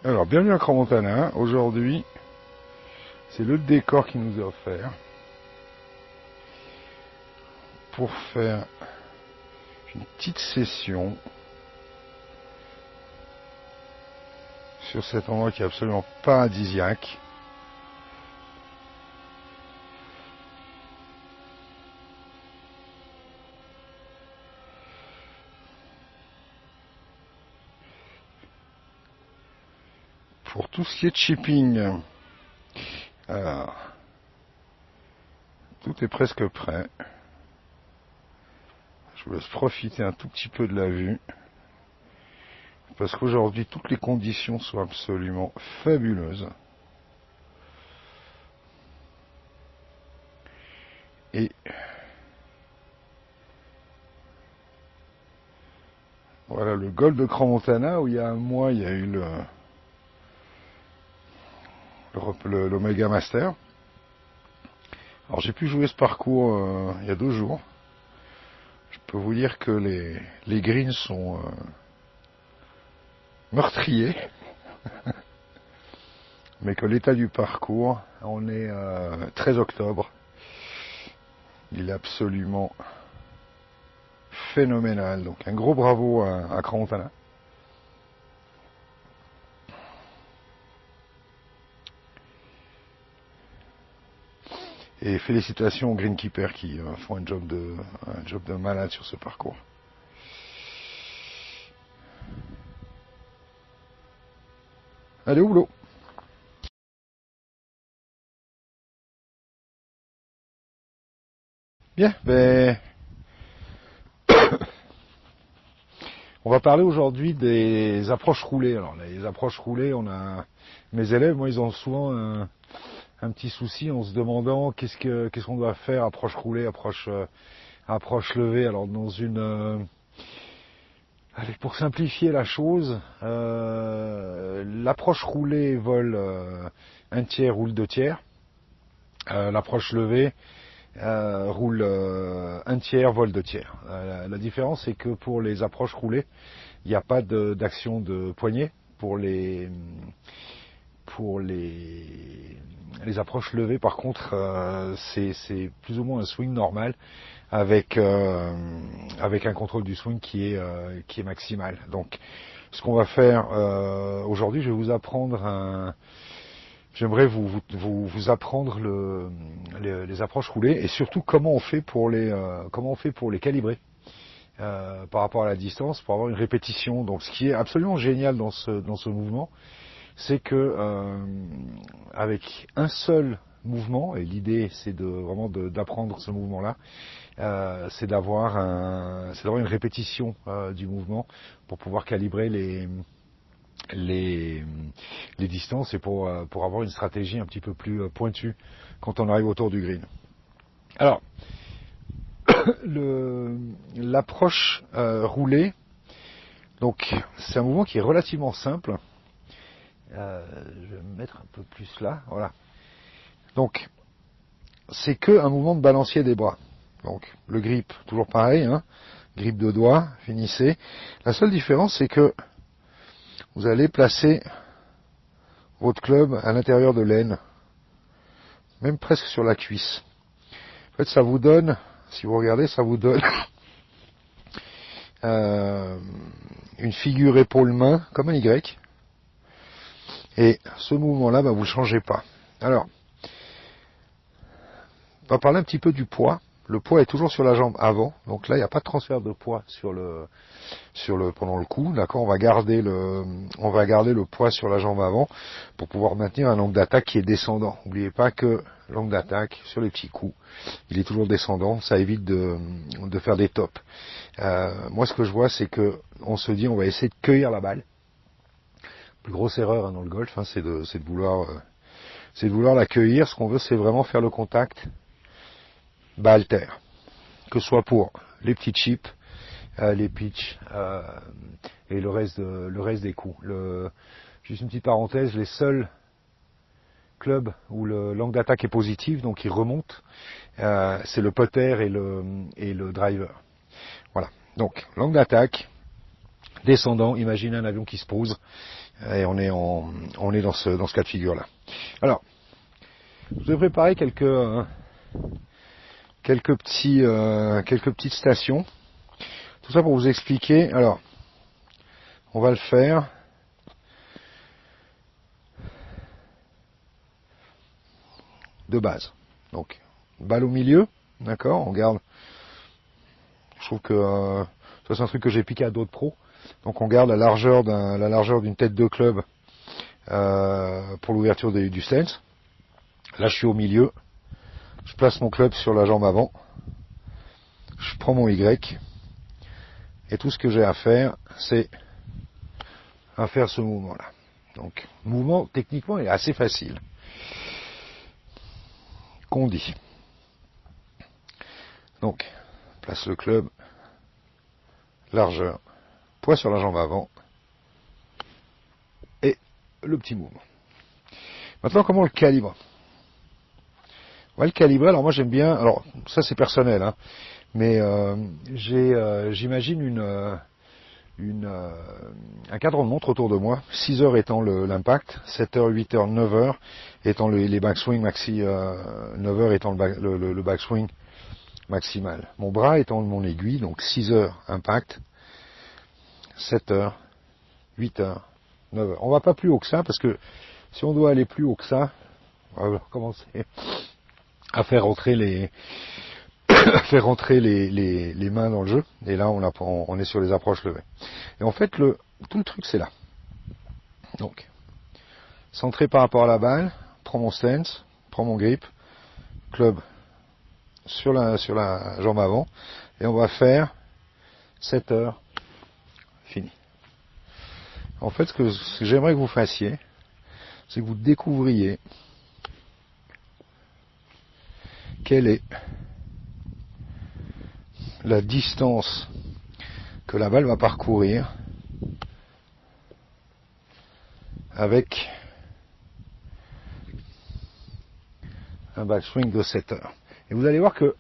Alors, bienvenue à Crans-Montana. Aujourd'hui, c'est le décor qui nous est offert pour faire une petite session sur cet endroit qui est absolument paradisiaque. Pour tout ce qui est chipping, alors, tout est presque prêt. Je vous laisse profiter un tout petit peu de la vue, parce qu'aujourd'hui, toutes les conditions sont absolument fabuleuses. Et voilà le golf de Crans-Montana, où il y a un mois, il y a eu l'Omega Master. Alors j'ai pu jouer ce parcours il y a 2 jours. Je peux vous dire que les greens sont meurtriers, mais que l'état du parcours, on est 13 octobre, il est absolument phénoménal. Donc un gros bravo à Crans-Montana. Et félicitations aux greenkeepers qui font un job de malade sur ce parcours. Allez au boulot. Bien, on va parler aujourd'hui des approches roulées. Alors les approches roulées, mes élèves, moi, ils ont souvent un petit souci en se demandant qu'est-ce qu'on doit faire, approche roulée, approche levée. Alors allez, pour simplifier la chose, l'approche roulée vole 1/3, roule 2/3. L'approche levée roule 1/3, vol 2/3. La différence, c'est que pour les approches roulées, il n'y a pas d'action de poignet. Pour les approches levées, par contre, c'est plus ou moins un swing normal avec un contrôle du swing qui est maximal. Donc, ce qu'on va faire aujourd'hui, je vais vous apprendre j'aimerais vous apprendre les approches roulées et surtout comment on fait pour les calibrer par rapport à la distance, pour avoir une répétition. Donc, ce qui est absolument génial dans ce mouvement, c'est que avec un seul mouvement, et l'idée c'est vraiment d'apprendre ce mouvement-là, c'est d'avoir une répétition du mouvement pour pouvoir calibrer les distances et pour avoir une stratégie un petit peu plus pointue quand on arrive autour du green. Alors, l'approche roulée, donc c'est un mouvement qui est relativement simple. Je vais me mettre un peu plus là, voilà. Donc, c'est que un mouvement de balancier des bras. Donc, le grip, toujours pareil, hein, grip de doigt, finissez. La seule différence, c'est que vous allez placer votre club à l'intérieur de l'aine, même presque sur la cuisse. En fait, ça vous donne, si vous regardez, ça vous donne une figure épaule-main, comme un Y. Et ce mouvement-là, vous ne changez pas. Alors, on va parler un petit peu du poids. Le poids est toujours sur la jambe avant, donc là il n'y a pas de transfert de poids pendant le coup. D'accord, on va garder le poids sur la jambe avant pour pouvoir maintenir un angle d'attaque qui est descendant. N'oubliez pas que l'angle d'attaque sur les petits coups, il est toujours descendant. Ça évite de faire des tops. Moi, ce que je vois, c'est que on se dit, on va essayer de cueillir la balle. La plus grosse erreur dans le golf, c'est de vouloir la cueillir. Ce qu'on veut, c'est vraiment faire le contact bas-alter, que ce soit pour les petits chips, les pitchs et le reste des coups. Juste une petite parenthèse, les seuls clubs où l'angle d'attaque est positif, donc il remonte, c'est le putter et le driver. Voilà. Donc l'angle d'attaque, descendant. Imaginez un avion qui se pose et on est dans ce cas de figure là. Alors, je vous ai préparé quelques petites stations. Tout ça pour vous expliquer. Alors, on va le faire. De base. Donc, balle au milieu, d'accord, on garde. Je trouve que ça c'est un truc que j'ai piqué à d'autres pros. Donc on garde la largeur d'une tête de club pour l'ouverture du stance. Là je suis au milieu. Je place mon club sur la jambe avant. Je prends mon Y. Et tout ce que j'ai à faire, c'est à faire ce mouvement-là. Donc, le mouvement techniquement est assez facile. Qu'on dit. Donc, place le club, largeur, poids sur la jambe avant, et le petit mouvement. Maintenant, comment on le calibre? On va le calibrer, alors moi j'aime bien, alors ça c'est personnel, hein, mais j'imagine un cadran de montre autour de moi, 6 heures étant l'impact, 7 heures, 8 heures, 9 heures étant les backswing maxi, 9 heures étant le backswing maximal. Mon bras étant mon aiguille, donc 6 heures impact, 7 heures, 8 heures, 9 heures. On va pas plus haut que ça, parce que si on doit aller plus haut que ça, on va commencer à faire rentrer les mains dans le jeu, et là on est sur les approches levées. Et en fait, tout le truc c'est là. Donc, centré par rapport à la balle, prends mon stance, prends mon grip, club sur la jambe avant, et on va faire 7 heures, fini. En fait, ce que j'aimerais que vous fassiez, c'est que vous découvriez quelle est la distance que la balle va parcourir avec un backswing de 7 heures. Et vous allez voir que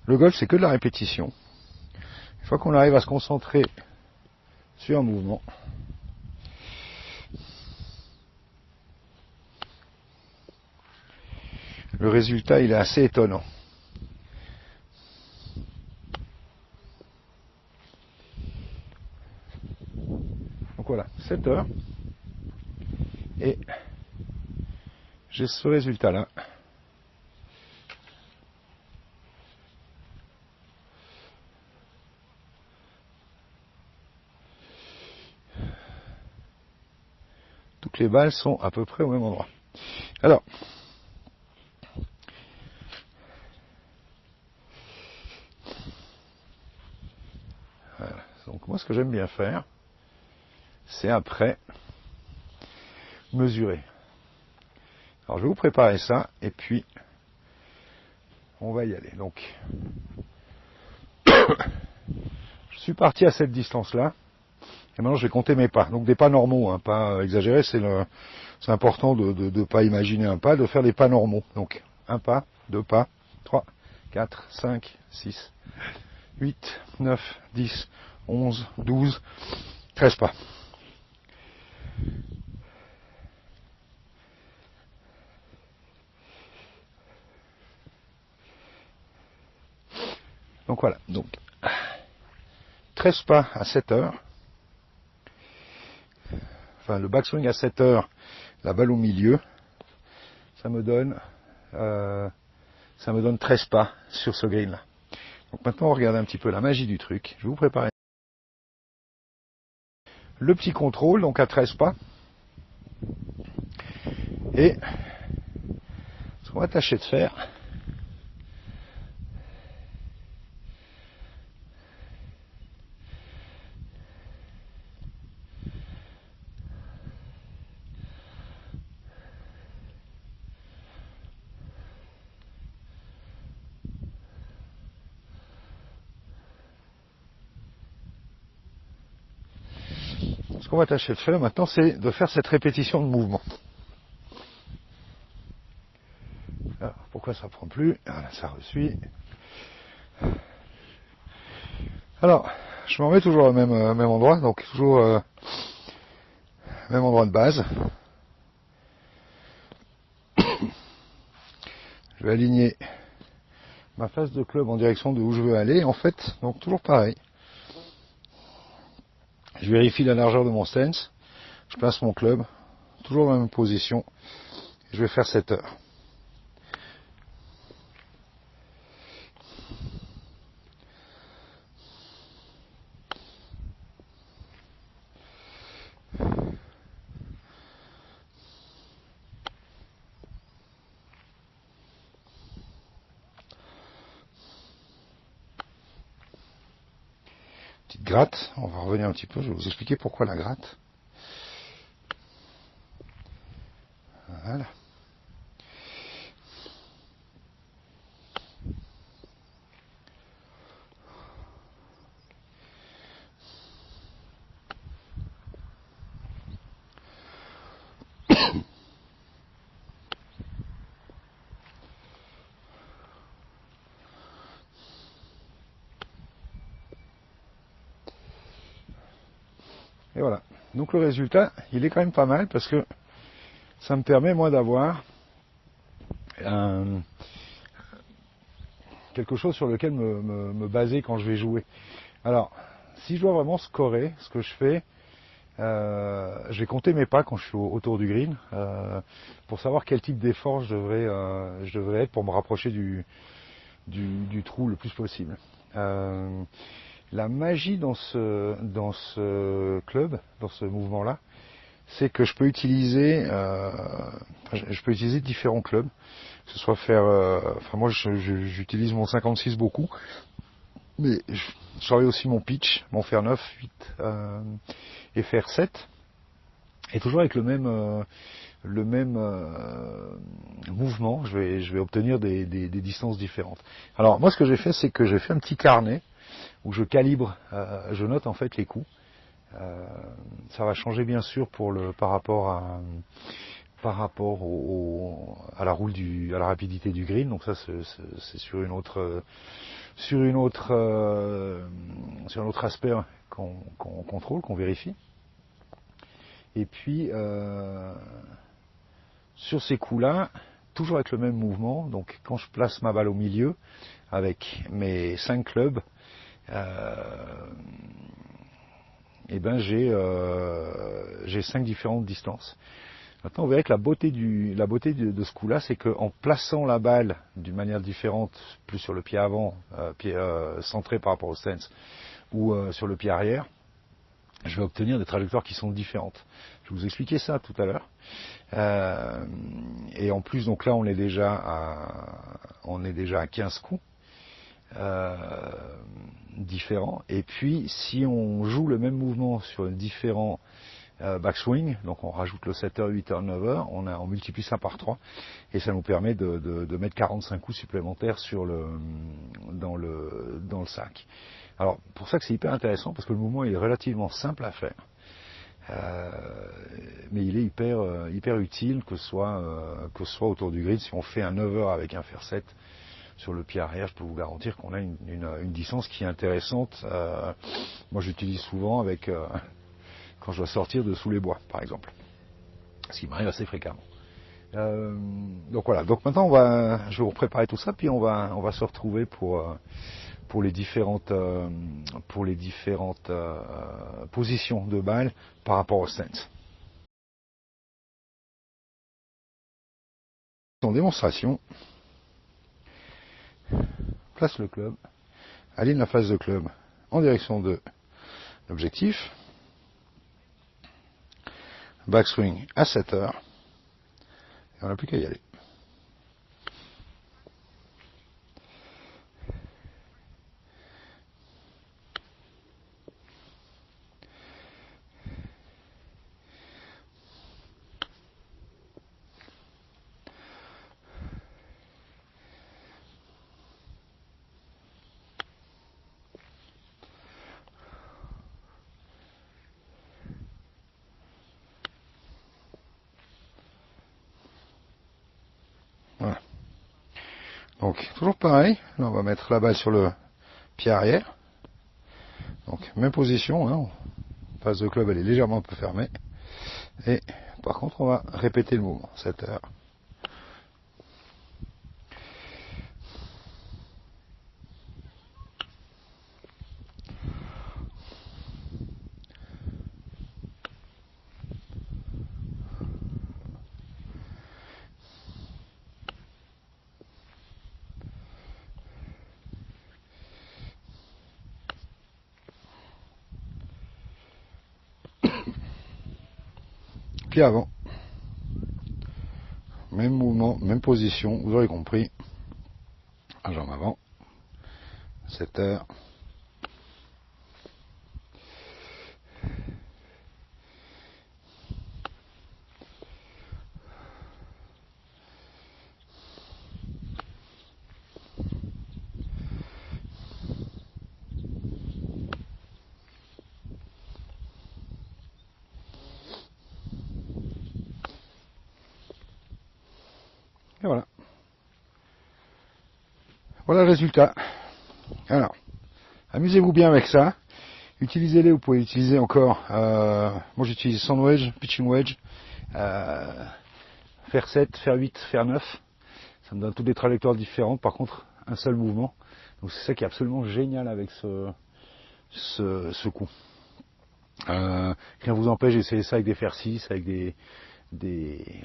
le golf, c'est que de la répétition. Une fois qu'on arrive à se concentrer sur un mouvement, le résultat, il est assez étonnant. Donc voilà, 7 heures. Et j'ai ce résultat-là. Toutes les balles sont à peu près au même endroit. Alors, voilà. Donc moi ce que j'aime bien faire, c'est après mesurer. Alors je vais vous préparer ça et puis on va y aller. Donc je suis parti à cette distance-là. Et maintenant, je vais compter mes pas. Donc des pas normaux, hein, pas exagérés. C'est important de ne pas imaginer un pas, de faire des pas normaux. Donc un pas, 2 pas, 3, 4, 5, 6, 8, 9, 10, 11, 12, 13 pas. Donc voilà. Donc 13 pas à 7 heures. Enfin, le backswing à 7 heures, la balle au milieu, ça me donne 13 pas sur ce green là. Donc maintenant on regarde un petit peu la magie du truc. Je vais vous préparer le petit contrôle, donc à 13 pas. Et ce qu'on va tâcher de faire, maintenant, c'est de faire cette répétition de mouvement. Alors, pourquoi ça ne prend plus? Voilà, ça resuit. Alors, je me remets toujours au même endroit, donc toujours même endroit de base. Je vais aligner ma face de club en direction de où je veux aller. En fait, donc toujours pareil. Je vérifie la largeur de mon stance. Je place mon club, toujours dans la même position. Je vais faire 7 heures. Petite gratte, on va revenir un petit peu, je vais vous expliquer pourquoi la gratte. Voilà. Et voilà. Donc le résultat, il est quand même pas mal parce que ça me permet moi d'avoir quelque chose sur lequel me baser quand je vais jouer. Alors, si je dois vraiment scorer, ce que je fais, je vais compter mes pas quand je suis autour du green pour savoir quel type d'effort je devrais être pour me rapprocher du trou le plus possible. La magie dans ce club, dans ce mouvement-là, c'est que je peux utiliser différents clubs, que ce soit faire, moi j'utilise mon 56 beaucoup, mais je travaille aussi mon pitch, mon fer 9, 8 et fer 7, et toujours avec le même mouvement, je vais obtenir des distances différentes. Alors moi ce que j'ai fait, c'est que j'ai fait un petit carnet où je calibre, je note en fait les coups. Ça va changer bien sûr par rapport à la à la rapidité du green. Donc ça c'est sur un autre aspect qu'on contrôle, qu'on vérifie. Et puis sur ces coups-là, toujours avec le même mouvement. Donc quand je place ma balle au milieu avec mes 5 clubs, et ben j'ai 5 différentes distances. Maintenant, vous verrez que la beauté de ce coup-là, c'est qu'en plaçant la balle d'une manière différente, plus sur le pied avant, centré par rapport au stance, ou sur le pied arrière, je vais obtenir des trajectoires qui sont différentes. Je vais vous expliquer ça tout à l'heure. Et en plus, donc là, on est déjà à 15 coups. Différents. Et puis, si on joue le même mouvement sur différents backswing, donc on rajoute le 7h, 8h, 9h, on multiplie ça par 3 et ça nous permet de mettre 45 coups supplémentaires dans le sac. Alors pour ça que c'est hyper intéressant parce que le mouvement est relativement simple à faire, mais il est hyper utile que ce soit autour du grid. Si on fait un 9h avec un fer 7 sur le pied arrière, je peux vous garantir qu'on a une distance qui est intéressante. Moi j'utilise souvent quand je dois sortir de sous les bois, par exemple. Ce qui m'arrive assez fréquemment. Donc voilà, donc maintenant je vais vous préparer tout ça, puis on va se retrouver pour les différentes positions de balle par rapport au stance. En démonstration, place le club, aligne la face de club en direction de l'objectif, backswing à 7 heures, et on n'a plus qu'à y aller. Voilà. Donc toujours pareil, là on va mettre la balle sur le pied arrière. Donc même position, hein, phase de club elle est légèrement un peu fermée. Et par contre on va répéter le mouvement, 7 heures. Pied avant. Même mouvement, même position, vous aurez compris. La jambe avant. 7 heures. Et voilà. Voilà le résultat. Alors, amusez-vous bien avec ça. Utilisez-les, vous pouvez utiliser encore. Moi j'utilise sand wedge, pitching wedge, faire 7, faire 8, faire 9. Ça me donne toutes des trajectoires différentes. Par contre, un seul mouvement. Donc c'est ça qui est absolument génial avec ce coup. Rien vous empêche d'essayer ça avec des fer 6, avec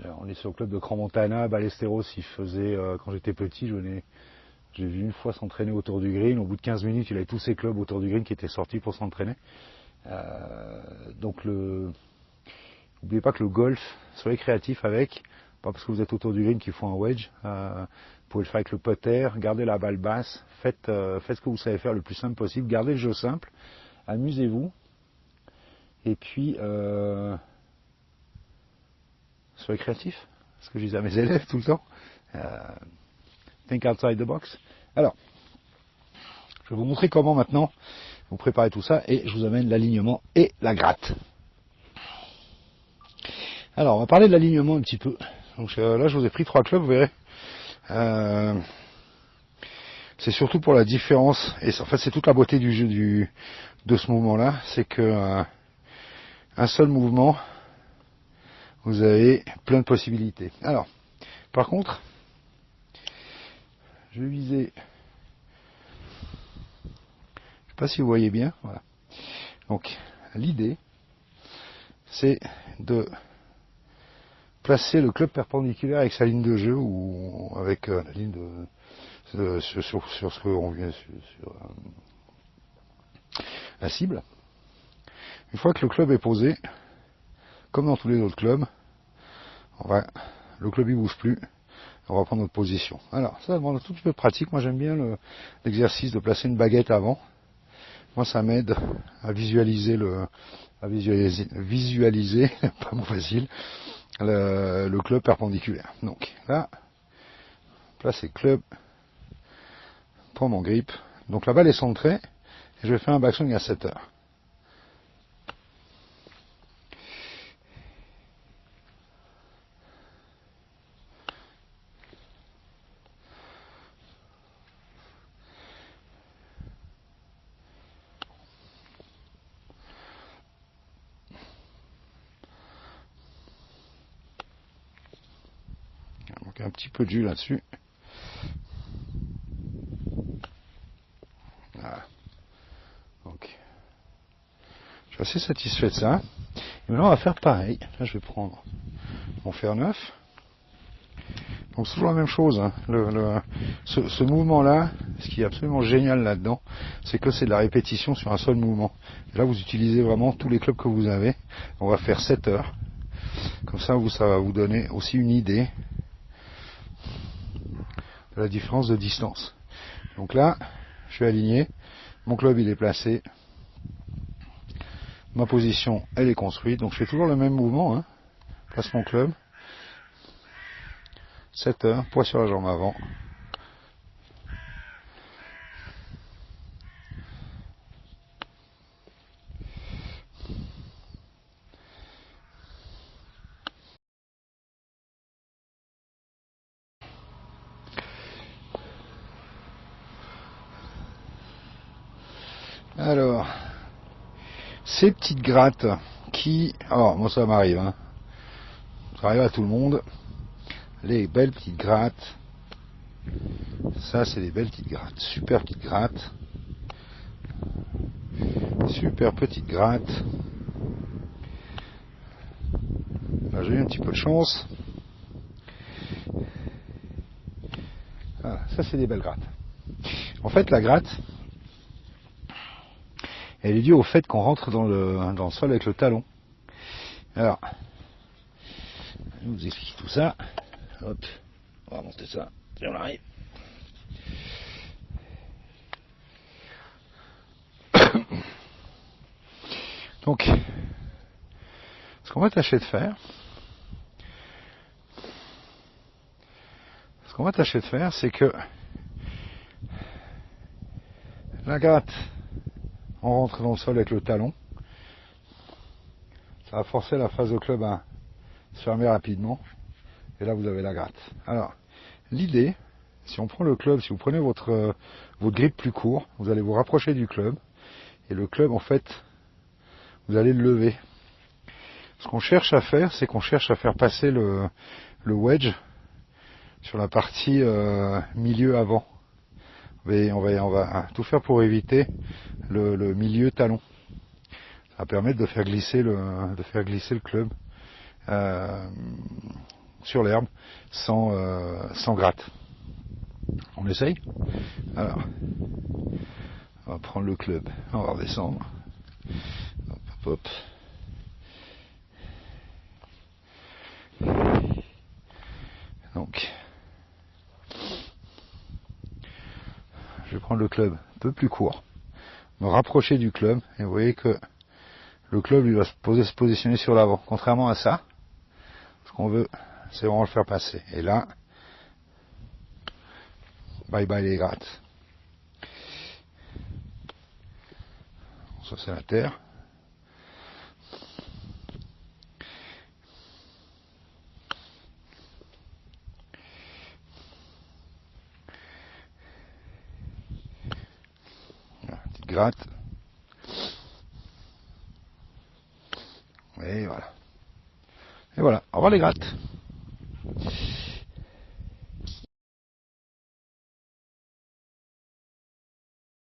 alors, on est sur le club de Crans-Montana, Ballesteros, il faisait, quand j'étais petit, j'ai vu une fois s'entraîner autour du green. Au bout de 15 minutes, il avait tous ses clubs autour du green qui étaient sortis pour s'entraîner. Donc n'oubliez pas que le golf, soyez créatif avec, pas parce que vous êtes autour du green qu'il faut un wedge. Vous pouvez le faire avec le putter, gardez la balle basse, faites ce que vous savez faire le plus simple possible, gardez le jeu simple, amusez-vous, et puis soyez créatif, ce que je disais à mes élèves tout le temps. Think outside the box. Alors, je vais vous montrer comment maintenant vous préparez tout ça et je vous amène l'alignement et la gratte. Alors, on va parler de l'alignement un petit peu. Donc là, je vous ai pris 3 clubs, vous verrez. C'est surtout pour la différence, et en fait c'est toute la beauté du jeu de ce mouvement-là, c'est que un seul mouvement, vous avez plein de possibilités. Alors, par contre, je vais viser, je sais pas si vous voyez bien, voilà. Donc, l'idée, c'est de placer le club perpendiculaire avec sa ligne de jeu ou avec la ligne sur ce qu'on vient sur la cible. Une fois que le club est posé, comme dans tous les autres clubs, le club il bouge plus, on va prendre notre position. Alors ça demande un tout petit peu de pratique. Moi j'aime bien l'exercice de placer une baguette avant. Moi ça m'aide à visualiser pas mon facile, le club perpendiculaire. Donc là, placer le club, prends mon grip. Donc la balle est centrée et je vais faire un backswing à 7 heures. Donc un petit peu de jus là-dessus. Voilà. Donc, je suis assez satisfait de ça. Et maintenant on va faire pareil. Là je vais prendre mon fer 9. Donc c'est toujours la même chose. Hein. Ce mouvement-là, ce qui est absolument génial là-dedans, c'est que c'est de la répétition sur un seul mouvement. Et là vous utilisez vraiment tous les clubs que vous avez. On va faire 7 heures. Comme ça va vous donner aussi une idée de la différence de distance. Donc là, je suis aligné, mon club il est placé, ma position elle est construite, donc je fais toujours le même mouvement, hein. Place mon club, 7 heures, poids sur la jambe avant. Alors, ces petites grattes qui... Alors, moi ça m'arrive, hein. Ça arrive à tout le monde. Les belles petites grattes. Ça, c'est des belles petites grattes. Super petites grattes. Super petites grattes. Là, j'ai eu un petit peu de chance. Voilà, ça, c'est des belles grattes. En fait, la gratte, elle est due au fait qu'on rentre dans le sol avec le talon. Alors, je vais vous expliquer tout ça. Hop, on va monter ça. Et on arrive. Donc, ce qu'on va tâcher de faire, c'est que la gratte, on rentre dans le sol avec le talon. Ça va forcer la face au club à se fermer rapidement. Et là, vous avez la gratte. Alors, l'idée, si on prend le club, si vous prenez votre grip plus court, vous allez vous rapprocher du club. Et le club, en fait, vous allez le lever. Ce qu'on cherche à faire, c'est qu'on cherche à faire passer le wedge sur la partie milieu avant. On va tout faire pour éviter le milieu talon. Ça va permettre de faire glisser le club sur l'herbe sans gratte. On essaye? Alors, on va prendre le club, on va redescendre. Hop, hop, hop. Donc, je vais prendre le club un peu plus court, me rapprocher du club, et vous voyez que le club lui va se positionner sur l'avant. Contrairement à ça, ce qu'on veut, c'est vraiment le faire passer. Et là, bye bye les grattes. Ça c'est la terre. Voilà, petite gratte. Et voilà. Et voilà. Au revoir les grattes.